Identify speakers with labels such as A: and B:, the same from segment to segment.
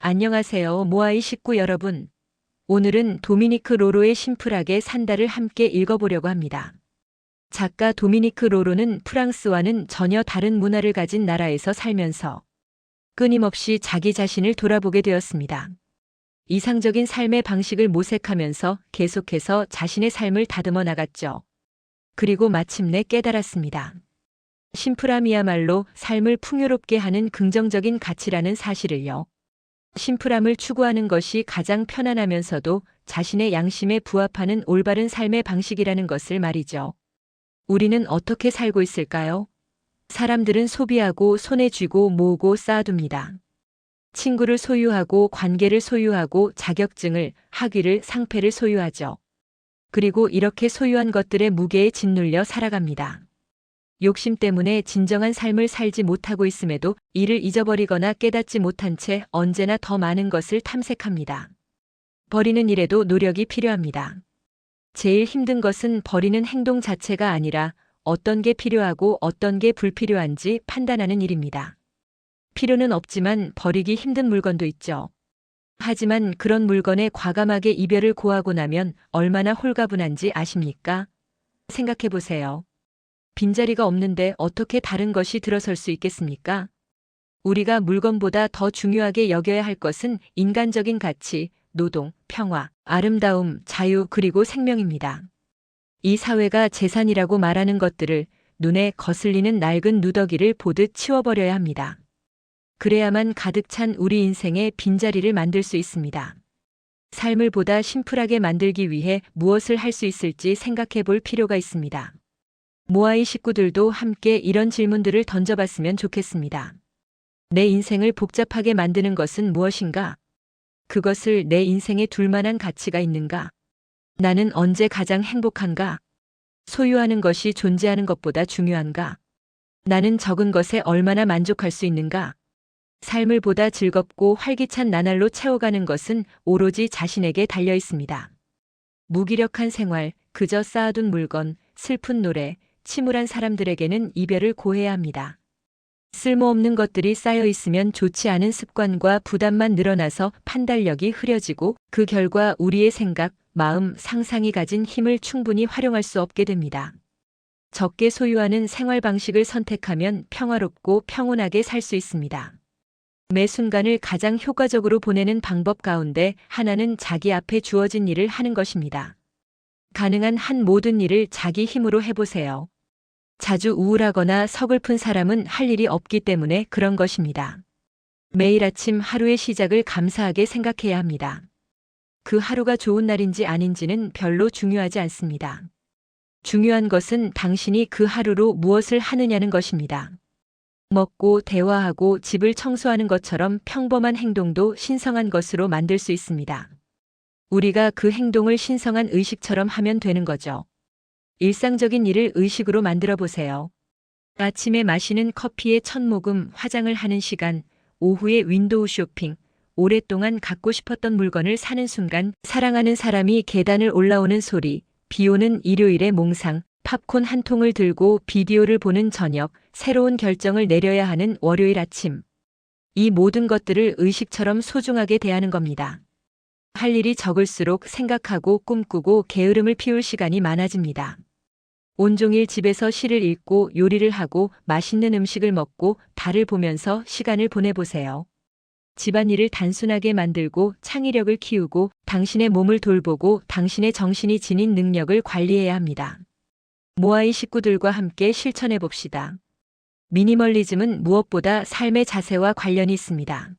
A: 안녕하세요, 모아이 식구 여러분. 오늘은 도미니크 로로의 심플하게 산다를 함께 읽어보려고 합니다. 작가 도미니크 로로는 프랑스와는 전혀 다른 문화를 가진 나라에서 살면서 끊임없이 자기 자신을 돌아보게 되었습니다. 이상적인 삶의 방식을 모색하면서 계속해서 자신의 삶을 다듬어 나갔죠. 그리고 마침내 깨달았습니다. 심플함이야말로 삶을 풍요롭게 하는 긍정적인 가치라는 사실을요. 심플함을 추구하는 것이 가장 편안하면서도 자신의 양심에 부합하는 올바른 삶의 방식이라는 것을 말이죠. 우리는 어떻게 살고 있을까요? 사람들은 소비하고 손에 쥐고 모으고 쌓아둡니다. 친구를 소유하고 관계를 소유하고 자격증을, 학위를, 상패를 소유하죠. 그리고 이렇게 소유한 것들의 무게에 짓눌려 살아갑니다. 욕심 때문에 진정한 삶을 살지 못하고 있음에도 이를 잊어버리거나 깨닫지 못한 채 언제나 더 많은 것을 탐색합니다. 버리는 일에도 노력이 필요합니다. 제일 힘든 것은 버리는 행동 자체가 아니라 어떤 게 필요하고 어떤 게 불필요한지 판단하는 일입니다. 필요는 없지만 버리기 힘든 물건도 있죠. 하지만 그런 물건에 과감하게 이별을 고하고 나면 얼마나 홀가분한지 아십니까? 생각해 보세요. 빈자리가 없는데 어떻게 다른 것이 들어설 수 있겠습니까? 우리가 물건보다 더 중요하게 여겨야 할 것은 인간적인 가치, 노동, 평화, 아름다움, 자유 그리고 생명입니다. 이 사회가 재산이라고 말하는 것들을 눈에 거슬리는 낡은 누더기를 보듯 치워버려야 합니다. 그래야만 가득 찬 우리 인생에 빈자리를 만들 수 있습니다. 삶을 보다 심플하게 만들기 위해 무엇을 할 수 있을지 생각해 볼 필요가 있습니다. 모아이 식구들도 함께 이런 질문들을 던져봤으면 좋겠습니다. 내 인생을 복잡하게 만드는 것은 무엇인가? 그것을 내 인생에 둘 만한 가치가 있는가? 나는 언제 가장 행복한가? 소유하는 것이 존재하는 것보다 중요한가? 나는 적은 것에 얼마나 만족할 수 있는가? 삶을 보다 즐겁고 활기찬 나날로 채워가는 것은 오로지 자신에게 달려 있습니다. 무기력한 생활, 그저 쌓아둔 물건, 슬픈 노래, 침울한 사람들에게는 이별을 고해야 합니다. 쓸모없는 것들이 쌓여 있으면 좋지 않은 습관과 부담만 늘어나서 판단력이 흐려지고 그 결과 우리의 생각, 마음, 상상이 가진 힘을 충분히 활용할 수 없게 됩니다. 적게 소유하는 생활 방식을 선택하면 평화롭고 평온하게 살 수 있습니다. 매 순간을 가장 효과적으로 보내는 방법 가운데 하나는 자기 앞에 주어진 일을 하는 것입니다. 가능한 한 모든 일을 자기 힘으로 해보세요. 자주 우울하거나 서글픈 사람은 할 일이 없기 때문에 그런 것입니다. 매일 아침 하루의 시작을 감사하게 생각해야 합니다. 그 하루가 좋은 날인지 아닌지는 별로 중요하지 않습니다. 중요한 것은 당신이 그 하루로 무엇을 하느냐는 것입니다. 먹고 대화하고 집을 청소하는 것처럼 평범한 행동도 신성한 것으로 만들 수 있습니다. 우리가 그 행동을 신성한 의식처럼 하면 되는 거죠. 일상적인 일을 의식으로 만들어 보세요. 아침에 마시는 커피의 첫 모금, 화장을 하는 시간, 오후에 윈도우 쇼핑, 오랫동안 갖고 싶었던 물건을 사는 순간, 사랑하는 사람이 계단을 올라오는 소리, 비 오는 일요일의 몽상, 팝콘 한 통을 들고 비디오를 보는 저녁, 새로운 결정을 내려야 하는 월요일 아침. 이 모든 것들을 의식처럼 소중하게 대하는 겁니다. 할 일이 적을수록 생각하고 꿈꾸고 게으름을 피울 시간이 많아집니다. 온종일 집에서 시를 읽고 요리를 하고 맛있는 음식을 먹고 달을 보면서 시간을 보내보세요. 집안일을 단순하게 만들고 창의력을 키우고 당신의 몸을 돌보고 당신의 정신이 지닌 능력을 관리해야 합니다. 모아이 식구들과 함께 실천해 봅시다. 미니멀리즘은 무엇보다 삶의 자세와 관련이 있습니다.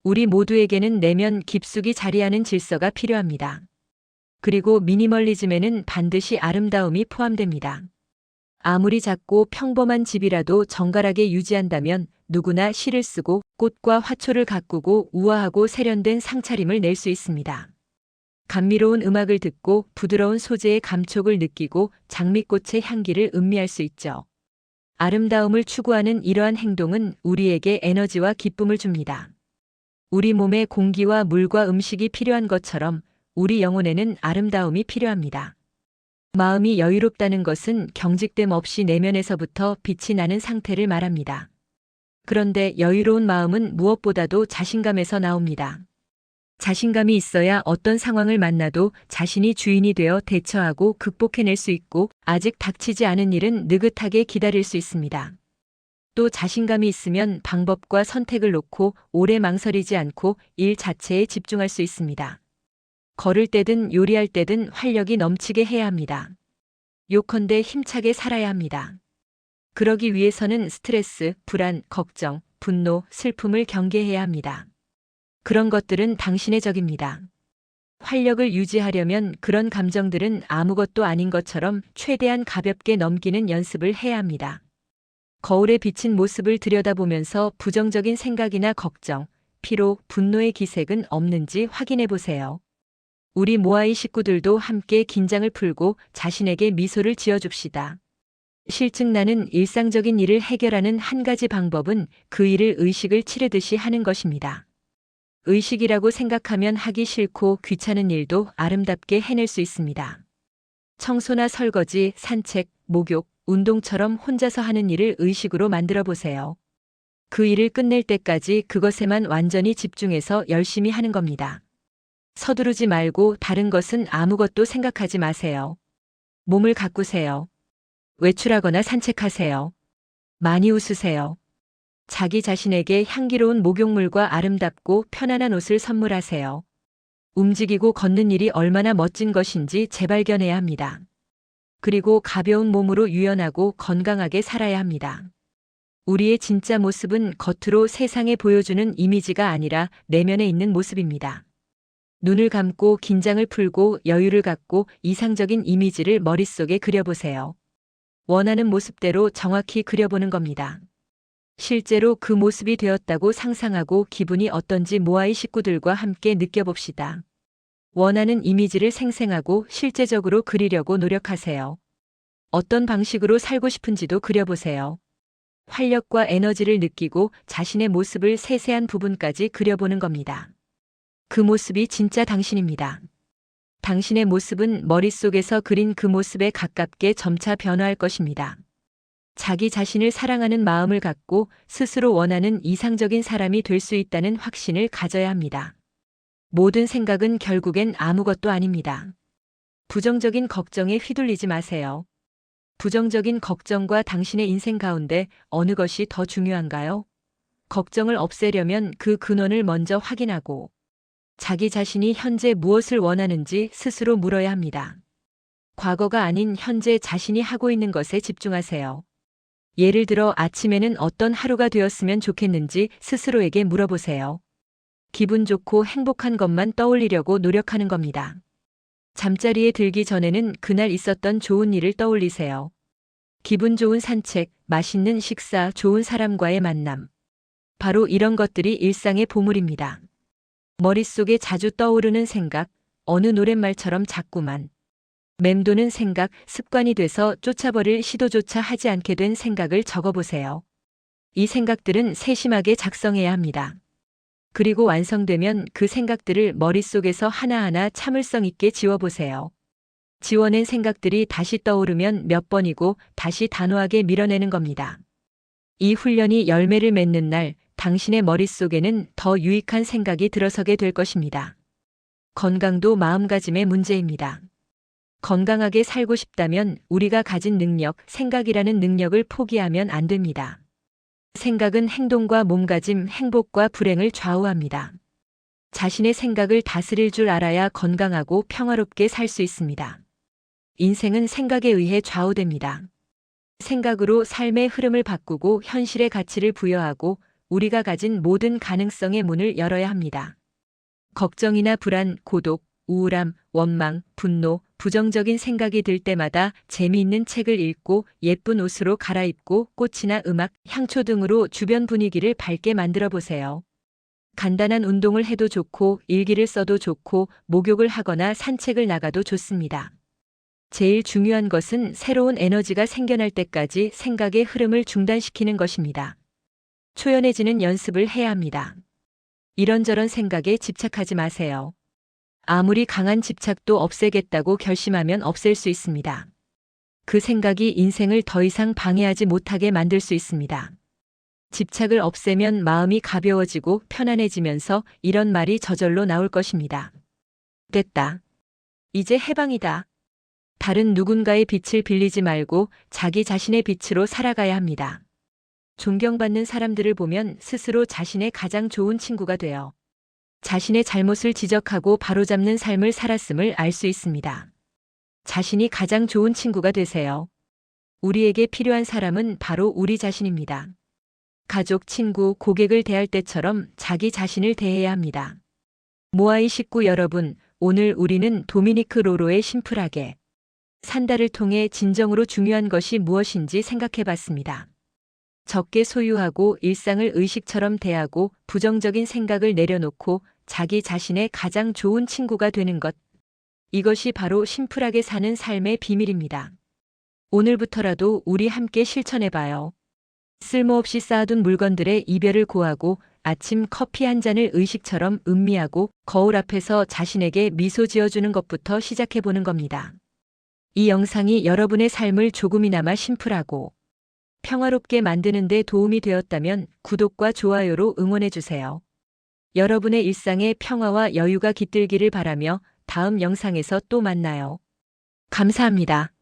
A: 우리 모두에게는 내면 깊숙이 자리하는 질서가 필요합니다. 그리고 미니멀리즘에는 반드시 아름다움이 포함됩니다. 아무리 작고 평범한 집이라도 정갈하게 유지한다면 누구나 시를 쓰고 꽃과 화초를 가꾸고 우아하고 세련된 상차림을 낼 수 있습니다. 감미로운 음악을 듣고 부드러운 소재의 감촉을 느끼고 장미꽃의 향기를 음미할 수 있죠. 아름다움을 추구하는 이러한 행동은 우리에게 에너지와 기쁨을 줍니다. 우리 몸에 공기와 물과 음식이 필요한 것처럼 우리 영혼에는 아름다움이 필요합니다. 마음이 여유롭다는 것은 경직됨 없이 내면에서부터 빛이 나는 상태를 말합니다. 그런데 여유로운 마음은 무엇보다도 자신감에서 나옵니다. 자신감이 있어야 어떤 상황을 만나도 자신이 주인이 되어 대처하고 극복해낼 수 있고, 아직 닥치지 않은 일은 느긋하게 기다릴 수 있습니다. 또 자신감이 있으면 방법과 선택을 놓고 오래 망설이지 않고 일 자체에 집중할 수 있습니다. 걸을 때든 요리할 때든 활력이 넘치게 해야 합니다. 요컨대 힘차게 살아야 합니다. 그러기 위해서는 스트레스, 불안, 걱정, 분노, 슬픔을 경계해야 합니다. 그런 것들은 당신의 적입니다. 활력을 유지하려면 그런 감정들은 아무것도 아닌 것처럼 최대한 가볍게 넘기는 연습을 해야 합니다. 거울에 비친 모습을 들여다보면서 부정적인 생각이나 걱정, 피로, 분노의 기색은 없는지 확인해 보세요. 우리 모아이 식구들도 함께 긴장을 풀고 자신에게 미소를 지어줍시다. 실증나는 일상적인 일을 해결하는 한 가지 방법은 그 일을 의식을 치르듯이 하는 것입니다. 의식이라고 생각하면 하기 싫고 귀찮은 일도 아름답게 해낼 수 있습니다. 청소나 설거지, 산책, 목욕, 운동처럼 혼자서 하는 일을 의식으로 만들어 보세요. 그 일을 끝낼 때까지 그것에만 완전히 집중해서 열심히 하는 겁니다. 서두르지 말고 다른 것은 아무것도 생각하지 마세요. 몸을 가꾸세요. 외출하거나 산책하세요. 많이 웃으세요. 자기 자신에게 향기로운 목욕물과 아름답고 편안한 옷을 선물하세요. 움직이고 걷는 일이 얼마나 멋진 것인지 재발견해야 합니다. 그리고 가벼운 몸으로 유연하고 건강하게 살아야 합니다. 우리의 진짜 모습은 겉으로 세상에 보여주는 이미지가 아니라 내면에 있는 모습입니다. 눈을 감고 긴장을 풀고 여유를 갖고 이상적인 이미지를 머릿속에 그려보세요. 원하는 모습대로 정확히 그려보는 겁니다. 실제로 그 모습이 되었다고 상상하고 기분이 어떤지 모아이 식구들과 함께 느껴봅시다. 원하는 이미지를 생생하고 실제적으로 그리려고 노력하세요. 어떤 방식으로 살고 싶은지도 그려보세요. 활력과 에너지를 느끼고 자신의 모습을 세세한 부분까지 그려보는 겁니다. 그 모습이 진짜 당신입니다. 당신의 모습은 머릿속에서 그린 그 모습에 가깝게 점차 변화할 것입니다. 자기 자신을 사랑하는 마음을 갖고 스스로 원하는 이상적인 사람이 될 수 있다는 확신을 가져야 합니다. 모든 생각은 결국엔 아무것도 아닙니다. 부정적인 걱정에 휘둘리지 마세요. 부정적인 걱정과 당신의 인생 가운데 어느 것이 더 중요한가요? 걱정을 없애려면 그 근원을 먼저 확인하고 자기 자신이 현재 무엇을 원하는지 스스로 물어야 합니다. 과거가 아닌 현재 자신이 하고 있는 것에 집중하세요. 예를 들어 아침에는 어떤 하루가 되었으면 좋겠는지 스스로에게 물어보세요. 기분 좋고 행복한 것만 떠올리려고 노력하는 겁니다. 잠자리에 들기 전에는 그날 있었던 좋은 일을 떠올리세요. 기분 좋은 산책, 맛있는 식사, 좋은 사람과의 만남. 바로 이런 것들이 일상의 보물입니다. 머릿속에 자주 떠오르는 생각, 어느 노랫말처럼 자꾸만 맴도는 생각, 습관이 돼서 쫓아버릴 시도조차 하지 않게 된 생각을 적어보세요. 이 생각들은 세심하게 작성해야 합니다. 그리고 완성되면 그 생각들을 머릿속에서 하나하나 참을성 있게 지워보세요. 지워낸 생각들이 다시 떠오르면 몇 번이고 다시 단호하게 밀어내는 겁니다. 이 훈련이 열매를 맺는 날, 당신의 머릿속에는 더 유익한 생각이 들어서게 될 것입니다. 건강도 마음가짐의 문제입니다. 건강하게 살고 싶다면 우리가 가진 능력, 생각이라는 능력을 포기하면 안 됩니다. 생각은 행동과 몸가짐, 행복과 불행을 좌우합니다. 자신의 생각을 다스릴 줄 알아야 건강하고 평화롭게 살 수 있습니다. 인생은 생각에 의해 좌우됩니다. 생각으로 삶의 흐름을 바꾸고 현실의 가치를 부여하고 우리가 가진 모든 가능성의 문을 열어야 합니다. 걱정이나 불안, 고독, 우울함, 원망, 분노, 부정적인 생각이 들 때마다 재미있는 책을 읽고 예쁜 옷으로 갈아입고 꽃이나 음악, 향초 등으로 주변 분위기를 밝게 만들어 보세요. 간단한 운동을 해도 좋고 일기를 써도 좋고 목욕을 하거나 산책을 나가도 좋습니다. 제일 중요한 것은 새로운 에너지가 생겨날 때까지 생각의 흐름을 중단시키는 것입니다. 초연해지는 연습을 해야 합니다. 이런저런 생각에 집착하지 마세요. 아무리 강한 집착도 없애겠다고 결심하면 없앨 수 있습니다. 그 생각이 인생을 더 이상 방해하지 못하게 만들 수 있습니다. 집착을 없애면 마음이 가벼워지고 편안해지면서 이런 말이 저절로 나올 것입니다. 됐다. 이제 해방이다. 다른 누군가의 빛을 빌리지 말고 자기 자신의 빛으로 살아가야 합니다. 존경받는 사람들을 보면 스스로 자신의 가장 좋은 친구가 되어 자신의 잘못을 지적하고 바로잡는 삶을 살았음을 알 수 있습니다. 자신이 가장 좋은 친구가 되세요. 우리에게 필요한 사람은 바로 우리 자신입니다. 가족, 친구, 고객을 대할 때처럼 자기 자신을 대해야 합니다. 모아이 식구 여러분, 오늘 우리는 도미니크 로로의 심플하게 산다를 통해 진정으로 중요한 것이 무엇인지 생각해 봤습니다. 적게 소유하고 일상을 의식처럼 대하고 부정적인 생각을 내려놓고 자기 자신의 가장 좋은 친구가 되는 것. 이것이 바로 심플하게 사는 삶의 비밀입니다. 오늘부터라도 우리 함께 실천해봐요. 쓸모없이 쌓아둔 물건들의 이별을 고하고 아침 커피 한 잔을 의식처럼 음미하고 거울 앞에서 자신에게 미소 지어주는 것부터 시작해보는 겁니다. 이 영상이 여러분의 삶을 조금이나마 심플하고 평화롭게 만드는 데 도움이 되었다면 구독과 좋아요로 응원해주세요. 여러분의 일상에 평화와 여유가 깃들기를 바라며 다음 영상에서 또 만나요. 감사합니다.